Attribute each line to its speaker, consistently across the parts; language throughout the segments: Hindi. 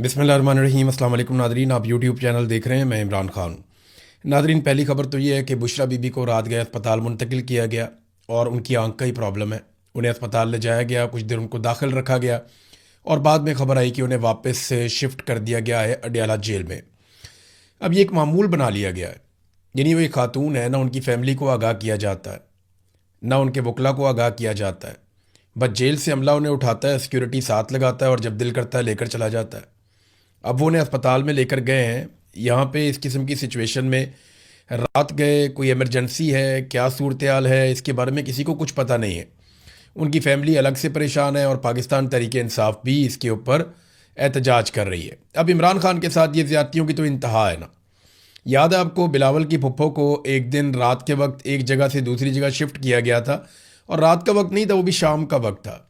Speaker 1: बिस्मिल्लाहिर्रहमानिर्रहीम। अस्सलाम वालेकुम नादरीन, आप यूट्यूब चैनल देख रहे हैं। मैं इमरान खान। नादरीन, पहली खबर तो ये है कि बुशरा बीबी को रात गए अस्पताल मुंतकिल किया गया और उनकी आंख का ही प्रॉब्लम है। उन्हें अस्पताल ले जाया गया, कुछ देर उनको दाखिल रखा गया और बाद में खबर आई कि उन्हें वापस से शिफ्ट कर दिया गया है अडयाला जेल में। अब ये एक मामूल बना लिया गया है, यानी वो एक खातून है, ना उनकी फैमिली को आगाह किया जाता है, ना उनके वकला को आगाह किया जाता है। बस जेल से अमला उन्हें उठाता है, सिक्योरिटी साथ लगाता है और जब दिल करता है लेकर चला जाता है। अब वो उन्हें अस्पताल में लेकर गए हैं। यहाँ पे इस किस्म की सिचुएशन में रात गए, कोई इमरजेंसी है, क्या सूरत हाल है, इसके बारे में किसी को कुछ पता नहीं है। उनकी फैमिली अलग से परेशान है और पाकिस्तान तहरीक इंसाफ भी इसके ऊपर एहतजाज कर रही है। अब इमरान खान के साथ ये ज़्यादतियों की तो इंतहा है ना। याद है आपको, बिलावल की फुप्पो को एक दिन रात के वक्त एक जगह से दूसरी जगह शिफ्ट किया गया था और रात का वक्त नहीं था, वो भी शाम का वक्त था।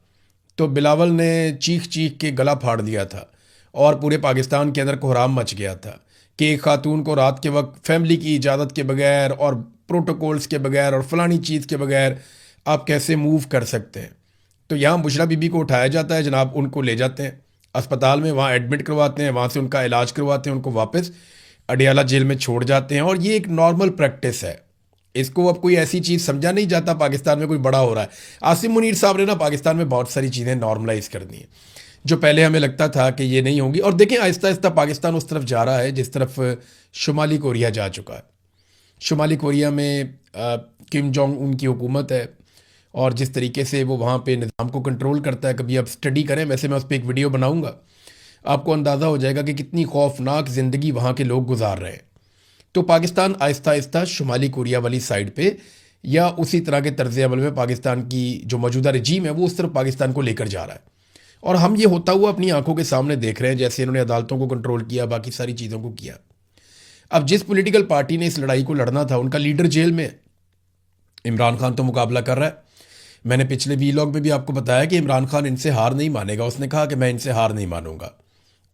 Speaker 1: तो बिलावल ने चीख चीख के गला फाड़ दिया था और पूरे पाकिस्तान के अंदर कोहराम मच गया था कि एक खातून को रात के वक्त फैमिली की इजाज़त के बगैर और प्रोटोकॉल्स के बगैर और फलानी चीज़ के बगैर आप कैसे मूव कर सकते हैं। तो यहाँ बुशरा बीबी को उठाया जाता है जनाब, उनको ले जाते हैं अस्पताल में, वहाँ एडमिट करवाते हैं, वहाँ से उनका इलाज करवाते हैं, उनको वापस अडियाला जेल में छोड़ जाते हैं। और ये एक नॉर्मल प्रैक्टिस है, इसको अब कोई ऐसी चीज़ समझा नहीं जाता पाकिस्तान में कोई बड़ा हो रहा है। आसिम मुनीर साहब ने ना पाकिस्तान में बहुत सारी चीज़ें नॉर्मलाइज कर दी हैं जो पहले हमें लगता था कि ये नहीं होंगी। और देखें, आहिस्ता आहिस्ता पाकिस्तान उस तरफ जा रहा है जिस तरफ शुमाली कोरिया जा चुका है। शुमाली कोरिया में किम जोंग उन की हुकूमत है और जिस तरीके से वो वहाँ पे निज़ाम को कंट्रोल करता है, कभी आप स्टडी करें, वैसे मैं उस पर एक वीडियो बनाऊँगा, आपको अंदाज़ा हो जाएगा कि कितनी खौफनाक ज़िंदगी वहाँ के लोग गुजार रहे हैं। तो पाकिस्तान आहिस्ता आहिस्ता शुमाली कोरिया वाली साइड पे या उसी तरह के तर्ज अमल में पाकिस्तान की जो मौजूदा रजीम है वो उस तरफ पाकिस्तान को लेकर जा रहा है। और हम ये होता हुआ अपनी आंखों के सामने देख रहे हैं, जैसे इन्होंने अदालतों को कंट्रोल किया, बाकी सारी चीज़ों को किया। अब जिस पॉलिटिकल पार्टी ने इस लड़ाई को लड़ना था, उनका लीडर जेल में, इमरान खान तो मुकाबला कर रहा है। मैंने पिछले वीलॉग में भी आपको बताया कि इमरान खान इनसे हार नहीं मानेगा। उसने कहा कि मैं इनसे हार नहीं मानूंगा।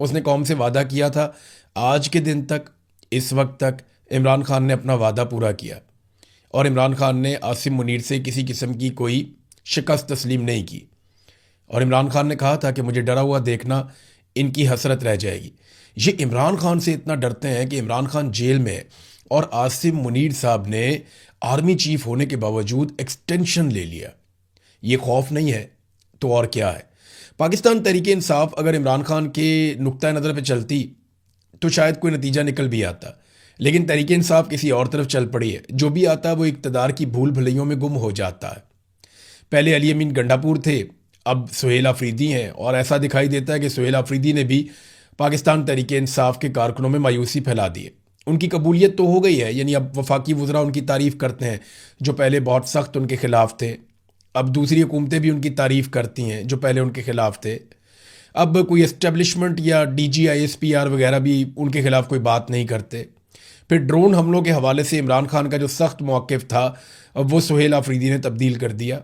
Speaker 1: उसने कौम से वादा किया था, आज के दिन तक, इस वक्त तक इमरान खान ने अपना वादा पूरा किया और इमरान खान ने आसिम मुनीर से किसी किस्म की कोई शिकस्त तस्लीम नहीं की। और इमरान खान ने कहा था कि मुझे डरा हुआ देखना इनकी हसरत रह जाएगी। ये इमरान खान से इतना डरते हैं कि इमरान खान जेल में है और आसिम मुनीर साहब ने आर्मी चीफ होने के बावजूद एक्सटेंशन ले लिया। ये खौफ नहीं है तो और क्या है। पाकिस्तान तहरीक इंसाफ अगर इमरान खान के नुक्ता नज़र पे चलती तो शायद कोई नतीजा निकल भी आता, लेकिन तहरीक इंसाफ किसी और तरफ चल पड़ी है। जो भी आता है वो इक़्तिदार की भूल भुलैयों में गुम हो जाता है। पहले अली अमीन गंडापुर थे, अब सुहेल आफरीदी हैं और ऐसा दिखाई देता है कि सुहेल आफरीदी ने भी पाकिस्तान तहरीक इंसाफ के कारकुनों में मायूसी फैला दी है। उनकी कबूलियत तो हो गई है, यानी अब वफाकी वज़रा उनकी तारीफ़ करते हैं जो पहले बहुत सख्त उनके ख़िलाफ़ थे। अब दूसरी हुकूमतें भी उनकी तारीफ़ करती हैं जो पहले उनके ख़िलाफ़ थे। अब कोई इस्टेब्लिशमेंट या DG ISPR वगैरह भी उनके ख़िलाफ़ कोई बात नहीं करते। फिर ड्रोन हमलों के हवाले से इमरान खान का जो सख्त मौक़िफ़ था अब वो सुहेल आफरीदी ने तब्दील कर दिया।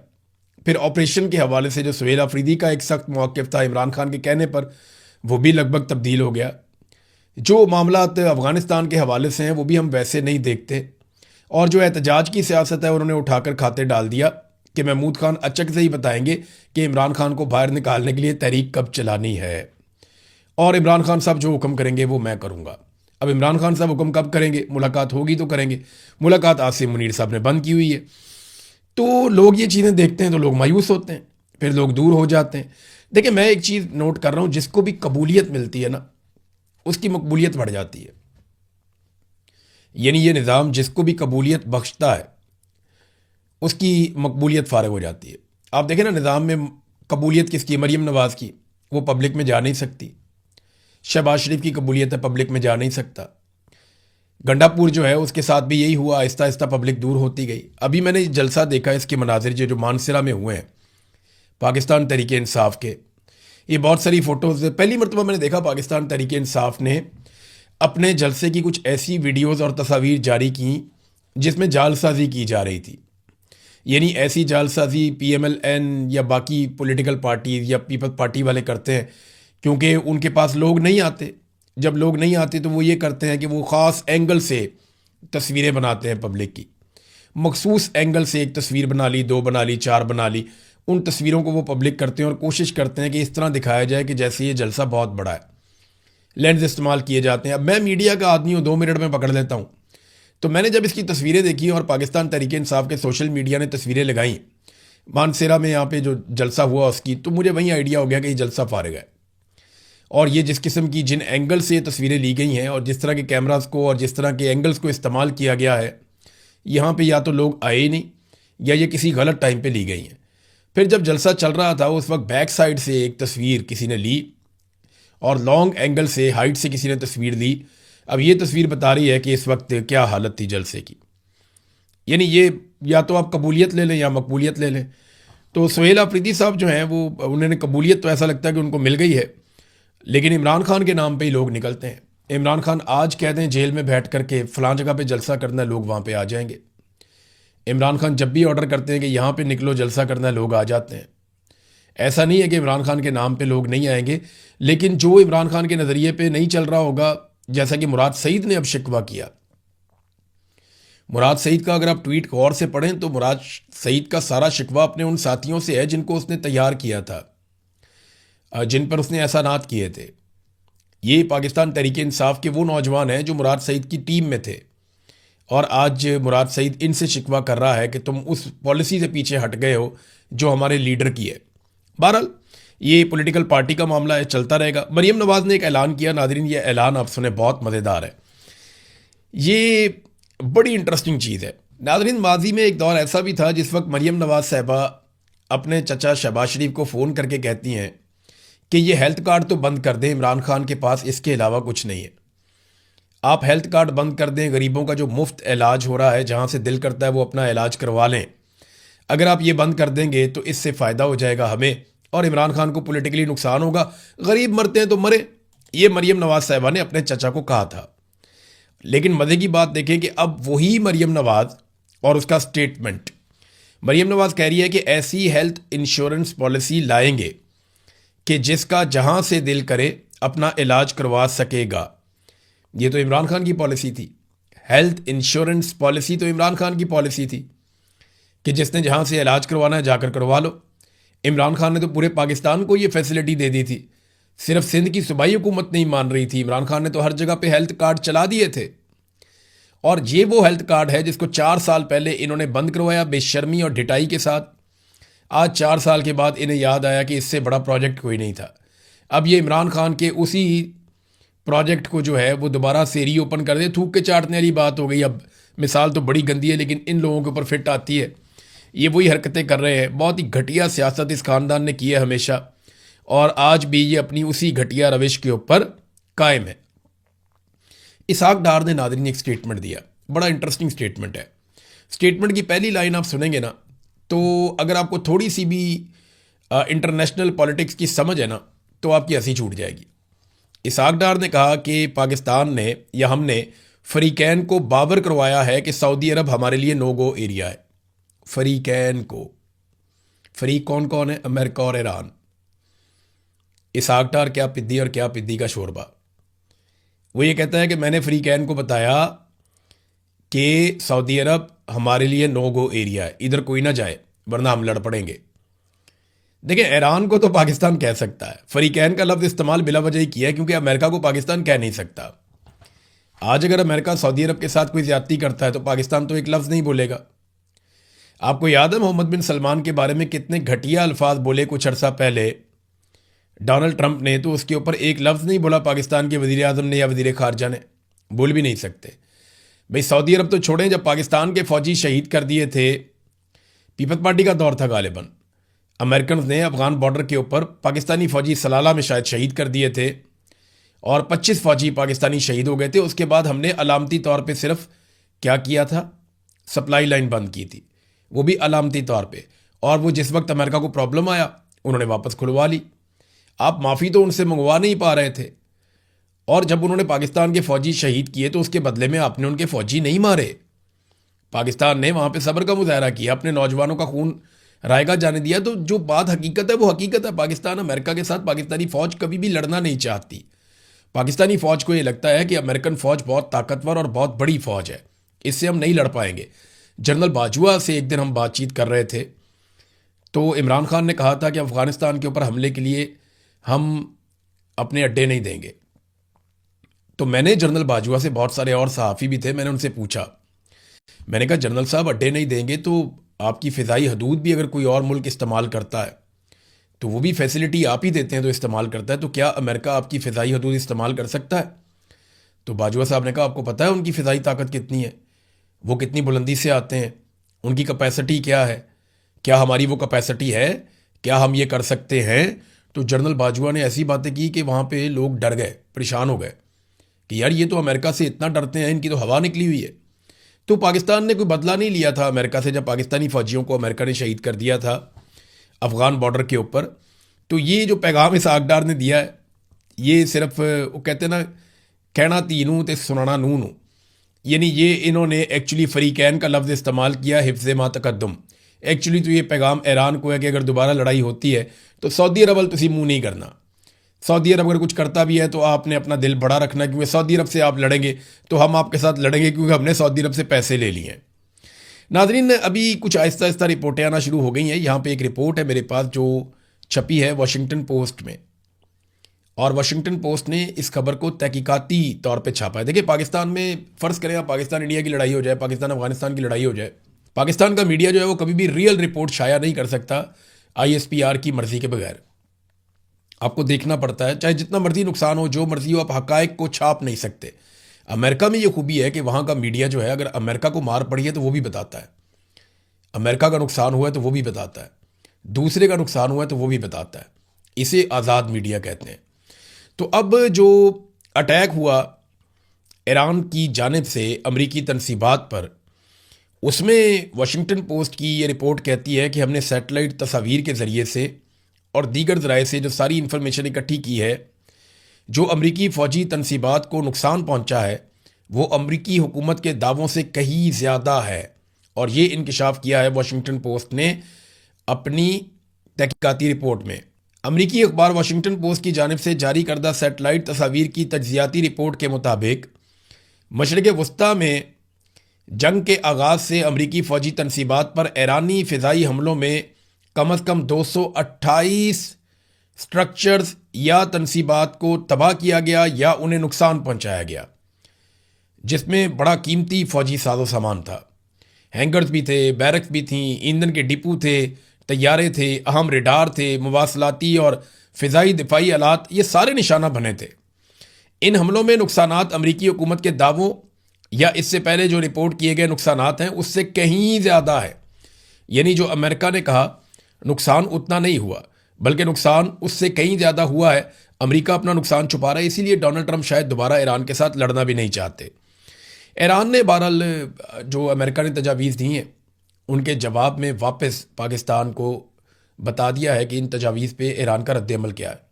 Speaker 1: फिर ऑपरेशन के हवाले से जो सुहेल आफरीदी का एक सख्त मौक़िफ़ था इमरान खान के कहने पर, वो भी लगभग तब्दील हो गया। जो मामलात अफ़गानिस्तान के हवाले से हैं वो भी हम वैसे नहीं देखते। और जो एहतजाज की सियासत है उन्होंने उठाकर खाते डाल दिया कि महमूद खान अचक से ही बताएंगे कि इमरान खान को बाहर निकालने के लिए तहरीक कब चलानी है और इमरान खान साहब जो हुक्म करेंगे वो मैं करूँगा। अब इमरान खान साहब हुक्म कब करेंगे, मुलाकात होगी तो करेंगे। मुलाकात आसिम मुनीर साहब ने बंद की हुई है। तो लोग ये चीज़ें देखते हैं तो लोग मायूस होते हैं, फिर लोग दूर हो जाते हैं। देखिए, मैं एक चीज़ नोट कर रहा हूँ, जिसको भी कबूलियत मिलती है ना उसकी मकबूलियत बढ़ जाती है। यानी ये निज़ाम जिसको भी कबूलियत बख्शता है उसकी मकबूलियत फ़ारिग हो जाती है। आप देखें ना, निज़ाम में कबूलियत किसकी, मरीम नवाज़ की, वो पब्लिक में जा नहीं सकती। शहबाज शरीफ की कबूलियत है, पब्लिक में जा नहीं सकता। गंडापुर जो है उसके साथ भी यही हुआ, आहिस्ता आहिस्ता पब्लिक दूर होती गई। अभी मैंने जलसा देखा, इसके मनाजिर जो मानसरा में हुए हैं पाकिस्तान तहरीक इंसाफ के, ये बहुत सारी फ़ोटोज़, पहली मरतबा मैंने देखा पाकिस्तान तहरीक इंसाफ ने अपने जलसे की कुछ ऐसी वीडियोज़ और तस्वीर जारी की जिसमें जालसाजी की जा रही थी। यानी ऐसी जालसाजी PMLN या बाकी पॉलिटिकल पार्टीज़ या पीपल्स पार्टी वाले करते हैं क्योंकि उनके पास लोग नहीं आते। जब लोग नहीं आते तो वो ये करते हैं कि वो ख़ास एंगल से तस्वीरें बनाते हैं पब्लिक की। मखसूस एंगल से एक तस्वीर बना ली, 2 बना ली, 4 बना ली, उन तस्वीरों को वो पब्लिक करते हैं और कोशिश करते हैं कि इस तरह दिखाया जाए कि जैसे ये जलसा बहुत बड़ा है। लेंस इस्तेमाल किए जाते हैं। अब मैं मीडिया का आदमी हूँ, 2 मिनट में पकड़ लेता हूँ। तो मैंने जब इसकी तस्वीरें देखी और पाकिस्तान तहरीक इंसाफ के सोशल मीडिया ने तस्वीरें लगाई मानसेरा में, यहाँ पे जो जलसा हुआ उसकी, तो मुझे वहीं आइडिया हो गया कि ये जलसा फारिग है। और ये जिस किस्म की, जिन एंगल से ये तस्वीरें ली गई हैं और जिस तरह के कैमरास को और जिस तरह के एंगल्स को इस्तेमाल किया गया है, यहाँ पे या तो लोग आए ही नहीं या ये किसी गलत टाइम पे ली गई हैं। फिर जब जलसा चल रहा था उस वक्त बैक साइड से एक तस्वीर किसी ने ली और लॉन्ग एंगल से, हाइट से किसी ने तस्वीर ली। अब ये तस्वीर बता रही है कि इस वक्त क्या हालत थी जलसे की। यानी ये या तो आप कबूलियत ले लें या मकबूलियत ले लें। तो सुहेल आफरीदी साहब जो हैं वो, उन्होंने कबूलियत तो ऐसा लगता है कि उनको मिल गई है, लेकिन इमरान खान के नाम पे ही लोग निकलते हैं। इमरान खान आज कहते हैं जेल में बैठ करके फ़लाँ जगह पे जलसा करना है, लोग वहाँ पे आ जाएंगे। इमरान खान जब भी ऑर्डर करते हैं कि यहाँ पे निकलो जलसा करना है, लोग आ जाते हैं। ऐसा नहीं है कि इमरान खान के नाम पे लोग नहीं आएंगे, लेकिन जो इमरान खान के नज़रिए पे नहीं चल रहा होगा, जैसा कि मुराद सईद ने अब शिकवा किया। मुराद सईद का अगर आप ट्वीट गौर से पढ़ें तो मुराद सईद का सारा शिकवा अपने उन साथियों से है जिनको उसने तैयार किया था, जिन पर उसने एहसानात किए थे। ये पाकिस्तान तहरीक इंसाफ के वो नौजवान हैं जो मुराद सईद की टीम में थे, और आज मुराद सईद इनसे शिकवा कर रहा है कि तुम उस पॉलिसी से पीछे हट गए हो जो हमारे लीडर की है। बहरहाल ये पॉलिटिकल पार्टी का मामला है, चलता रहेगा। मरीम नवाज़ ने एक ऐलान किया, नादरीन ये ऐलान आप सुने, बहुत मज़ेदार है, ये बड़ी इंटरेस्टिंग चीज़ है। नादरीन माजी में एक दौर ऐसा भी था जिस वक्त मरीम नवाज़ साहबा अपने चचा शहबाज शरीफ को फ़ोन करके कहती हैं कि ये हेल्थ कार्ड तो बंद कर दें, इमरान खान के पास इसके अलावा कुछ नहीं है, आप हेल्थ कार्ड बंद कर दें, गरीबों का जो मुफ्त इलाज हो रहा है, जहाँ से दिल करता है वो अपना इलाज करवा लें, अगर आप ये बंद कर देंगे तो इससे फ़ायदा हो जाएगा हमें और इमरान खान को पॉलिटिकली नुकसान होगा, गरीब मरते हैं तो मरे। ये मरीम नवाज़ साहबा ने अपने चचा को कहा था। लेकिन मज़े की बात देखें कि अब वही मरीम नवाज़ और उसका स्टेटमेंट, मरीम नवाज़ कह रही है कि ऐसी हेल्थ इंश्योरेंस पॉलिसी लाएंगे कि जिसका जहाँ से दिल करे अपना इलाज करवा सकेगा। ये तो इमरान खान की पॉलिसी थी, हेल्थ इंश्योरेंस पॉलिसी तो इमरान खान की पॉलिसी थी कि जिसने जहाँ से इलाज करवाना है जाकर करवा लो। इमरान खान ने तो पूरे पाकिस्तान को ये फैसिलिटी दे दी थी, सिर्फ सिंध की सूबाई हुकूमत नहीं मान रही थी, इमरान खान ने तो हर जगह पे हेल्थ कार्ड चला दिए थे। और ये वो हेल्थ कार्ड है जिसको 4 साल पहले इन्होंने बंद करवाया बेशर्मी और ढिठाई के साथ। आज 4 साल के बाद इन्हें याद आया कि इससे बड़ा प्रोजेक्ट कोई नहीं था। अब ये इमरान खान के उसी प्रोजेक्ट को जो है वो दोबारा से रीओपन कर दे, थूक के चाटने वाली बात हो गई। अब मिसाल तो बड़ी गंदी है लेकिन इन लोगों के ऊपर फिट आती है। ये वही हरकतें कर रहे हैं, बहुत ही घटिया सियासत इस ख़ानदान ने की है हमेशा, और आज भी ये अपनी उसी घटिया रविश के ऊपर कायम है। इसहाक डार ने नादरीन एक स्टेटमेंट दिया, बड़ा इंटरेस्टिंग स्टेटमेंट है। स्टेटमेंट की पहली लाइन आप सुनेंगे ना तो अगर आपको थोड़ी सी भी इंटरनेशनल पॉलिटिक्स की समझ है ना तो आपकी हंसी छूट जाएगी। इसहाक डार ने कहा कि पाकिस्तान ने या हमने फरीकैन को बावर करवाया है कि सऊदी अरब हमारे लिए नो गो एरिया है। फरीकैन को, फरीक कौन कौन है? अमेरिका और ईरान। इसहाक डार क्या पिद्दी और क्या पिद्दी का शोरबा। वो ये कहता है कि मैंने फरीकैन को बताया कि सऊदी अरब हमारे लिए नो गो एरिया है, इधर कोई ना जाए वरना हम लड़ पड़ेंगे। देखिए, ईरान को तो पाकिस्तान कह सकता है, फरीकैन का लफ्ज़ इस्तेमाल बिला वजह ही किया है क्योंकि अमेरिका को पाकिस्तान कह नहीं सकता। आज अगर अमेरिका सऊदी अरब के साथ कोई ज्यादती करता है तो पाकिस्तान तो एक लफ्ज़ नहीं बोलेगा। आपको याद है मोहम्मद बिन सलमान के बारे में कितने घटिया अल्फाज बोले कुछ अर्सा पहले डोनाल्ड ट्रंप ने, तो उसके ऊपर एक लफ्ज़ नहीं बोला पाकिस्तान के वज़ीर आज़म ने या वज़ीर ख़ारजा ने, बोल भी नहीं सकते। भाई सऊदी अरब तो छोड़ें, जब पाकिस्तान के फ़ौजी शहीद कर दिए थे, पीपल्स पार्टी का दौर था गालिबन, अमेरिकन ने अफ़गान बॉर्डर के ऊपर पाकिस्तानी फ़ौजी सलाला में शायद शहीद कर दिए थे और 25 फ़ौजी पाकिस्तानी शहीद हो गए थे। उसके बाद हमने अलामती तौर पे सिर्फ क्या किया था, सप्लाई लाइन बंद की थी, वो भी अलामती तौर पे, और वो जिस वक्त अमेरिका को प्रॉब्लम आया उन्होंने वापस खुलवा ली। आप माफ़ी तो उनसे मंगवा नहीं पा रहे थे, और जब उन्होंने पाकिस्तान के फ़ौजी शहीद किए तो उसके बदले में आपने उनके फ़ौजी नहीं मारे। पाकिस्तान ने वहाँ पे सब्र का मुजाहरा किया, अपने नौजवानों का खून रायगा जाने दिया। तो जो बात हकीकत है वो हकीकत है। पाकिस्तान अमेरिका के साथ पाकिस्तानी फ़ौज कभी भी लड़ना नहीं चाहती। पाकिस्तानी फ़ौज को ये लगता है कि अमेरिकन फ़ौज बहुत ताकतवर और बहुत बड़ी फ़ौज है, इससे हम नहीं लड़ पाएंगे। जनरल बाजवा से एक दिन हम बातचीत कर रहे थे तो इमरान खान ने कहा था कि अफ़गानिस्तान के ऊपर हमले के लिए हम अपने अड्डे नहीं देंगे। तो मैंने जनरल बाजवा से, बहुत सारे और सहाफ़ी भी थे, मैंने उनसे पूछा, मैंने कहा जनरल साहब अड्डे नहीं देंगे तो आपकी फ़िज़ाई हदूद भी अगर कोई और मुल्क इस्तेमाल करता है तो वो भी फैसिलिटी आप ही देते हैं तो इस्तेमाल करता है, तो क्या अमेरिका आपकी फ़िज़ाई हदूद इस्तेमाल कर सकता है? तो बाजवा साहब ने कहा आपको पता है उनकी फ़िज़ाई ताकत कितनी है, वो कितनी बुलंदी से आते हैं, उनकी कैपेसिटी क्या है, क्या हमारी वो कैपेसिटी है, क्या हम ये कर सकते हैं? तो जनरल बाजवा ने ऐसी बातें की कि वहाँ पे लोग डर गए, परेशान हो गए कि यार ये तो अमेरिका से इतना डरते हैं, इनकी तो हवा निकली हुई है। तो पाकिस्तान ने कोई बदला नहीं लिया था अमेरिका से, जब पाकिस्तानी फ़ौजियों को अमेरिका ने शहीद कर दिया था अफ़गान बॉर्डर के ऊपर। तो ये जो पैगाम इस आगडार ने दिया है, ये सिर्फ वो कहते हैं ना, कहना तीनू तो सुनाना नू, यानी ये इन्होंने एक्चुअली फ़रीकैन का लफ्ज़ इस्तेमाल किया, हिफ्ज़ मा तकद्दुम। एक्चुअली तो ये पैगाम ईरान को है कि अगर दोबारा लड़ाई होती है तो सऊदी अरब वाल तुसी मुँह नहीं करना। सऊदी अरब अगर कुछ करता भी है तो आपने अपना दिल बड़ा रखना, क्योंकि सऊदी अरब से आप लड़ेंगे तो हम आपके साथ लड़ेंगे, क्योंकि हमने सऊदी अरब से पैसे ले लिए हैं। नाज़रीन, अभी कुछ आहिस्ता आहिस्ता रिपोर्टें आना शुरू हो गई हैं। यहाँ पे एक रिपोर्ट है मेरे पास जो छपी है वाशिंगटन पोस्ट में, और वाशिंगटन पोस्ट ने इस खबर को तहकीकाती तौर पे छापा है। देखिए, पाकिस्तान में फ़र्ज़ करें आप, पाकिस्तान इंडिया की लड़ाई हो जाए, पाकिस्तान अफगानिस्तान की लड़ाई हो जाए, पाकिस्तान का मीडिया जो है वो कभी भी रियल रिपोर्ट शाया नहीं कर सकता ISPR की मर्ज़ी के बगैर। आपको देखना पड़ता है, चाहे जितना मर्ज़ी नुकसान हो, जो मर्ज़ी हो, आप हक़ाइक़ को छाप नहीं सकते। अमेरिका में ये खूबी है कि वहाँ का मीडिया जो है, अगर अमेरिका को मार पड़ी है तो वो भी बताता है, अमेरिका का नुकसान हुआ है तो वो भी बताता है, दूसरे का नुकसान हुआ है तो वो भी बताता है। इसे आज़ाद मीडिया कहते हैं। तो अब जो अटैक हुआ ईरान की जानिब से अमरीकी तनसीबात पर, उसमें वाशिंगटन पोस्ट की ये रिपोर्ट कहती है कि हमने सैटेलाइट तस्वीर के ज़रिए से और दीगर ज़राए से जो सारी इन्फॉर्मेशन इकट्ठी की है, जो अमरीकी फ़ौजी तनसीबात को नुकसान पहुंचा है वो अमरीकी हुकूमत के दावों से कहीं ज़्यादा है। और ये इंकशाफ किया है वाशिंगटन पोस्ट ने अपनी तहकीकाती रिपोर्ट में। अमरीकी अखबार वाशिंगटन पोस्ट की जानिब से जारी करदा सैटेलाइट तस्वीर की तज्ज़ियाती रिपोर्ट के मुताबिक मशरिक़ वस्ता में जंग के आगाज़ से अमरीकी फ़ौजी तनसीबात पर ईरानी फ़िज़ाई हमलों में कम अज़ कम 228 स्ट्रक्चर्स या तनसीबात को तबाह किया गया या उन्हें नुकसान पहुंचाया गया, जिसमें बड़ा कीमती फ़ौजी साजो सामान था। हैंगर्स भी थे, बैरक्स भी थीं, ईंधन के डिपो थे, तैयारे थे, अहम रेडार थे, मवासलाती और फ़िज़ाई दिफाई आलात, ये सारे निशाना बने थे। इन हमलों में नुकसानात अमरीकी हुकूमत के दावों या इससे पहले जो रिपोर्ट किए गए नुकसानात हैं उससे कहीं ज़्यादा है। यानी जो अमेरिका ने कहा नुकसान उतना नहीं हुआ, बल्कि नुकसान उससे कहीं ज़्यादा हुआ है। अमेरिका अपना नुकसान छुपा रहा है, इसीलिए डोनाल्ड ट्रंप शायद दोबारा ईरान के साथ लड़ना भी नहीं चाहते। ईरान ने बहरहाल जो अमेरिका ने तजावीज़ दी हैं उनके जवाब में वापस पाकिस्तान को बता दिया है कि इन तजावीज़ पे ईरान का रद्द-ए-अमल क्या है।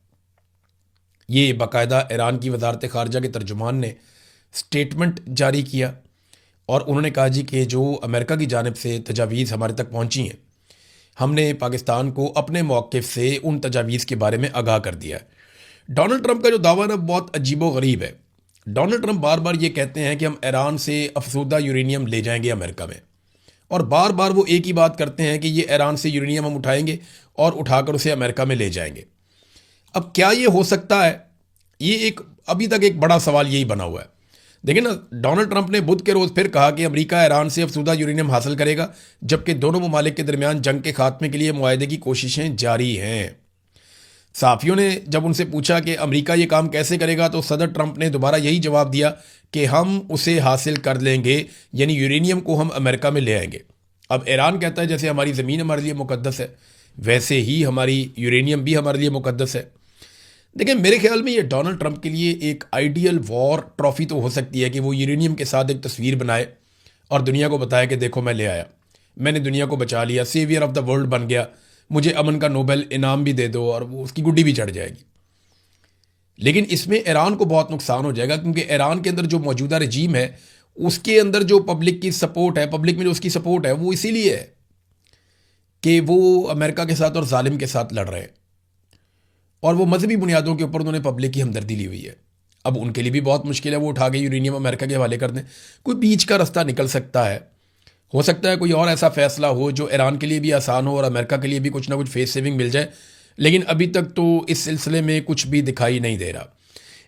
Speaker 1: ये बाकायदा ईरान की वजारत ख़ारजा के तर्जुमान ने स्टेटमेंट जारी किया और उन्होंने कहा जी कि जो अमेरिका की जानिब से तजावीज़ हमारे तक पहुँची हैं, हमने पाकिस्तान को अपने मौक़िफ़ से उन तजावीज़ के बारे में आगाह कर दिया है। डोनाल्ड ट्रंप का जो दावा ना बहुत अजीबो गरीब है। डोनाल्ड ट्रंप बार बार ये कहते हैं कि हम ईरान से अफसुदा यूरेनियम ले जाएंगे अमेरिका में, और बार बार वो एक ही बात करते हैं कि ये ईरान से यूरेनियम हम उठाएंगे और उठाकर उसे अमेरिका में ले जाएंगे। अब क्या ये हो सकता है? ये एक अभी तक एक बड़ा सवाल यही बना हुआ है। देखिए ना, डोनाल्ड ट्रंप ने बुध के रोज़ फिर कहा कि अमेरिका ईरान से अफसुदा यूरेनियम हासिल करेगा, जबकि दोनों ममालिक के दरमियान जंग के खात्मे के लिए मुआहदे की कोशिशें जारी हैं। सहाफ़ियों ने जब उनसे पूछा कि अमेरिका ये काम कैसे करेगा, तो सदर ट्रंप ने दोबारा यही जवाब दिया कि हम उसे हासिल कर लेंगे, यानी यूरेनियम को हम अमेरिका में ले आएंगे। अब ईरान कहता है जैसे हमारी ज़मीन हमारे लिए मुकद्दस है, वैसे ही हमारी यूरेनियम भी हमारे लिए मुकद्दस है। देखिए, मेरे ख्याल में ये डोनाल्ड ट्रंप के लिए एक आइडियल वॉर ट्रॉफ़ी तो हो सकती है कि वो यूरेनियम के साथ एक तस्वीर बनाए और दुनिया को बताए कि देखो मैं ले आया, मैंने दुनिया को बचा लिया, सेवियर ऑफ द वर्ल्ड बन गया, मुझे अमन का नोबेल इनाम भी दे दो, और वो उसकी गुड्डी भी चढ़ जाएगी। लेकिन इसमें ईरान को बहुत नुकसान हो जाएगा, क्योंकि ईरान के अंदर जो मौजूदा रजीम है उसके अंदर जो पब्लिक की सपोर्ट है, पब्लिक में जो उसकी सपोर्ट है, वो इसीलिए है कि वो अमेरिका के साथ और जालिम के साथ लड़ रहे हैं, और वो मजहबी बुनियादों के ऊपर उन्होंने पब्लिक की हमदर्दी ली हुई है। अब उनके लिए भी बहुत मुश्किल है, वो उठा के यूरेनियम अमेरिका के हवाले कर दें। कोई बीच का रास्ता निकल सकता है, हो सकता है कोई और ऐसा फैसला हो जो ईरान के लिए भी आसान हो और अमेरिका के लिए भी कुछ ना कुछ फेस सेविंग मिल जाए, लेकिन अभी तक तो इस सिलसिले में कुछ भी दिखाई नहीं दे रहा।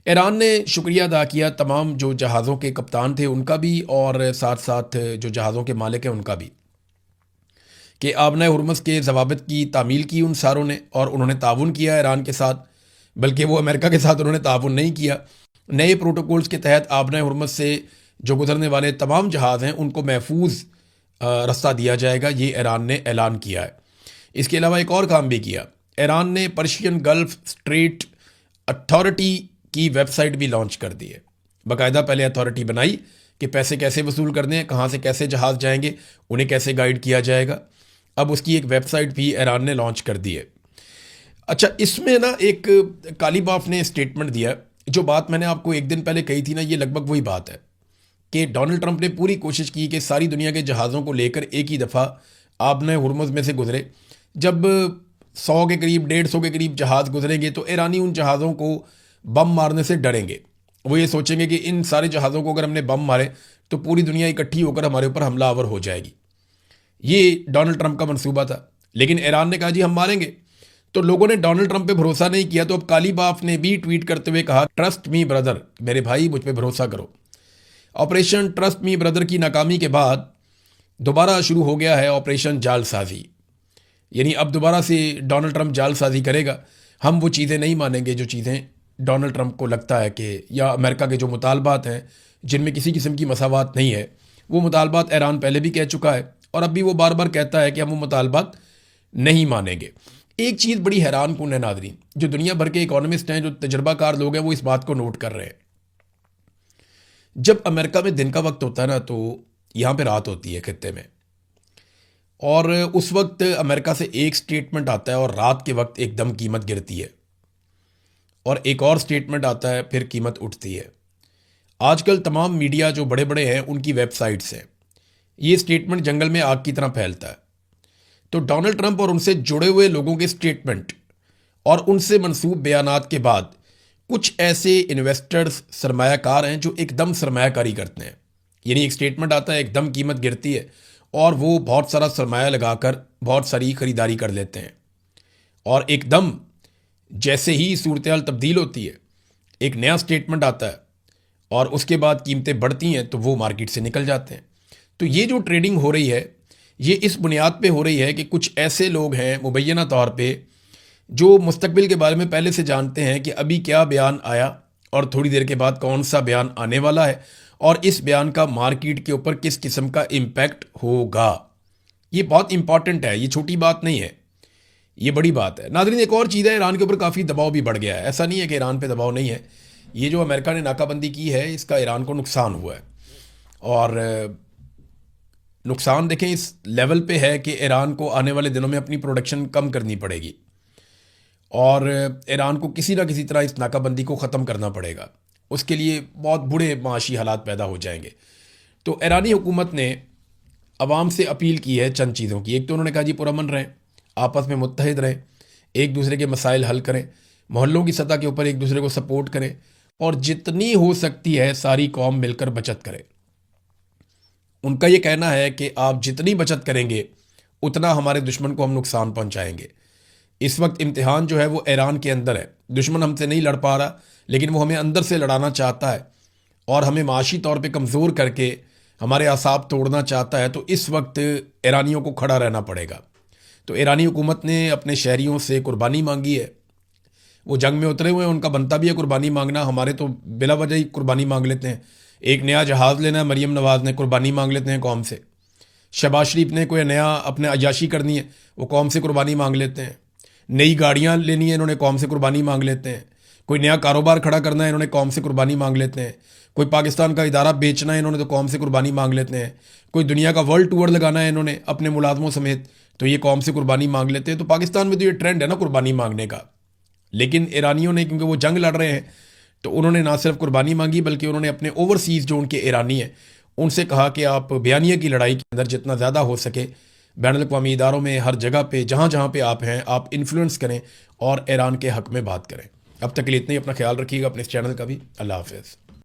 Speaker 1: ईरान ने शुक्रिया अदा किया तमाम जो जहाज़ों के कप्तान थे उनका भी, और साथ साथ जो जहाज़ों के मालिक हैं उनका भी, कि आबना हुर्मुज़ के ज़वाबित की तामील की उन सारों ने, और उन्होंने ताउन किया ईरान के साथ, बल्कि वो अमेरिका के साथ उन्होंने ताउन नहीं किया। नए प्रोटोकॉल्स के तहत आबना हुर्मुज़ से जो गुजरने वाले तमाम जहाज़ हैं उनको महफूज रास्ता दिया जाएगा, ये ईरान ने ऐलान किया है। इसके अलावा एक और काम भी किया, ईरान ने पर्शियन गल्फ स्ट्रेट अथॉरिटी की वेबसाइट भी लॉन्च कर दी है। बाकायदा पहले अथॉरिटी बनाई कि पैसे कैसे वसूल करने हैं, कहाँ से कैसे जहाज़ जाएंगे, उन्हें कैसे गाइड किया जाएगा। अब उसकी एक वेबसाइट भी ईरान ने लॉन्च कर दी है। अच्छा, इसमें ना एक कालीबाफ ने स्टेटमेंट दिया, जो बात मैंने आपको एक दिन पहले कही थी ना, ये लगभग वही बात है कि डोनाल्ड ट्रंप ने पूरी कोशिश की कि सारी दुनिया के जहाज़ों को लेकर एक ही दफ़ा आबना हुर्मुज़ में से गुजरे। जब 100 के करीब 150 के करीब जहाज़ गुजरेंगे तो ईरानी उन जहाज़ों को बम मारने से डरेंगे। वो ये सोचेंगे कि इन सारे जहाज़ों को अगर हमने बम मारे तो पूरी दुनिया इकट्ठी होकर हमारे ऊपर हमलावर हो जाएगी। ये डोनाल्ड ट्रंप का मंसूबा था, लेकिन ईरान ने कहा जी हम मारेंगे। तो लोगों ने डोनाल्ड ट्रंप पे भरोसा नहीं किया, तो अब कालीबाफ ने भी ट्वीट करते हुए कहा, ट्रस्ट मी ब्रदर, मेरे भाई मुझ पे भरोसा करो। ऑपरेशन ट्रस्ट मी ब्रदर की नाकामी के बाद दोबारा शुरू हो गया है ऑपरेशन जालसाजी। यानी अब दोबारा से डोनाल्ड ट्रंप जालसाजी करेगा। हम वो चीज़ें नहीं मानेंगे जो चीज़ें डोनाल्ड ट्रंप को लगता है कि, या अमेरिका के जो मुतालबात हैं जिनमें किसी किस्म की मसावात नहीं है, वो मुतालबात ईरान पहले भी कह चुका है और अब भी वो बार बार कहता है कि हम वो मुतालबात नहीं मानेंगे। एक चीज़ बड़ी हैरान कुन है नाज़रीन, जो दुनिया भर के इकोनॉमिस्ट हैं, जो तजर्बाकार लोग हैं, वो इस बात को नोट कर रहे हैं। जब अमेरिका में दिन का वक्त होता है ना, तो यहाँ पे रात होती है खित्ते में, और उस वक्त अमेरिका से एक स्टेटमेंट आता है और रात के वक्त एकदम कीमत गिरती है, और एक और स्टेटमेंट आता है फिर कीमत उठती है। आजकल तमाम मीडिया जो बड़े बड़े हैं उनकी वेबसाइट्स हैं, ये स्टेटमेंट जंगल में आग की तरह फैलता है। तो डोनाल्ड ट्रंप और उनसे जुड़े हुए लोगों के स्टेटमेंट और उनसे मनसूब बयानात के बाद कुछ ऐसे इन्वेस्टर्स, सरमायाकार हैं जो एकदम सरमायाकारी करते हैं। यानी एक स्टेटमेंट आता है, एकदम कीमत गिरती है, और वो बहुत सारा सरमाया लगाकर बहुत सारी ख़रीदारी कर लेते हैं, और एकदम जैसे ही सूरत हाल तब्दील होती है एक नया स्टेटमेंट आता है और उसके बाद कीमतें बढ़ती हैं तो वो मार्केट से निकल जाते हैं। तो ये जो ट्रेडिंग हो रही है ये इस बुनियाद पे हो रही है कि कुछ ऐसे लोग हैं मुबैना तौर पे जो मुस्तकबिल के बारे में पहले से जानते हैं कि अभी क्या बयान आया और थोड़ी देर के बाद कौन सा बयान आने वाला है, और इस बयान का मार्केट के ऊपर किस किस्म का इम्पैक्ट होगा। ये बहुत इंपॉर्टेंट है, ये छोटी बात नहीं है, ये बड़ी बात है। नाज़रीन, एक और चीज़ है, ईरान के ऊपर काफ़ी दबाव भी बढ़ गया है। ऐसा नहीं है कि ईरान पे दबाव नहीं है। ये जो अमेरिका ने नाकाबंदी की है इसका ईरान को नुकसान हुआ है, और नुकसान देखें इस लेवल पे है कि ईरान को आने वाले दिनों में अपनी प्रोडक्शन कम करनी पड़ेगी, और ईरान को किसी ना किसी तरह इस नाकाबंदी को ख़त्म करना पड़ेगा। उसके लिए बहुत बुरे माशी हालात पैदा हो जाएंगे। तो ईरानी हुकूमत ने अवाम से अपील की है चंद चीज़ों की। एक तो उन्होंने कहा जी पुरअमन रहें, आपस में मुत्तहिद रहें, एक दूसरे के मसाइल हल करें, मोहल्लों की सतह के ऊपर एक दूसरे को सपोर्ट करें, और जितनी हो सकती है सारी कौम मिलकर बचत करे। उनका ये कहना है कि आप जितनी बचत करेंगे उतना हमारे दुश्मन को हम नुकसान पहुंचाएंगे। इस वक्त इम्तिहान जो है वो ईरान के अंदर है। दुश्मन हमसे नहीं लड़ पा रहा, लेकिन वो हमें अंदर से लड़ाना चाहता है और हमें माशी तौर पे कमज़ोर करके हमारे आसाब तोड़ना चाहता है। तो इस वक्त ईरानियों को खड़ा रहना पड़ेगा। तो ईरानी हुकूमत ने अपने शहरियों से कुर्बानी मांगी है। वो जंग में उतरे हुए हैं, उनका बनता भी है कुर्बानी मांगना। हमारे तो बिला वजह ही कुर्बानी मांग लेते हैं। एक नया जहाज़ लेना है, मरीम नवाज़ ने कुर्बानी मांग लेते हैं कौम से। शहबाज शरीफ ने कोई नया अपने अयाशी करनी है, वो कौम से कुर्बानी मांग लेते हैं। नई गाड़ियाँ लेनी है, इन्होंने कौम से कुर्बानी मांग लेते हैं। कोई नया कारोबार खड़ा करना है, इन्होंने कौम से कुर्बानी मांग लेते हैं। कोई पाकिस्तान का इदारा बेचना है, इन्होंने तो कौम से कुर्बानी मांग लेते हैं। कोई दुनिया का वर्ल्ड टूर लगाना है इन्होंने अपने मुलाजमों समेत, तो ये कौम से कुर्बानी मांग लेते हैं। तो पाकिस्तान में तो ये ट्रेंड है ना कुर्बानी मांगने का। लेकिन ईरानियों ने, क्योंकि वो जंग लड़ रहे हैं, तो उन्होंने ना सिर्फ कुर्बानी मांगी बल्कि उन्होंने अपने ओवरसीज़ जो उनके ईरानी हैं उनसे कहा कि आप बयानिया की लड़ाई के अंदर जितना ज़्यादा हो सके बैनुल-अक़वामी इदारों में हर जगह पे जहाँ जहाँ पे आप हैं आप इन्फ्लुएंस करें और ईरान के हक़ में बात करें। अब तक के लिए इतना ही। अपना ख्याल रखिएगा, अपने इस चैनल का भी। अल्लाह हाफ़िज़।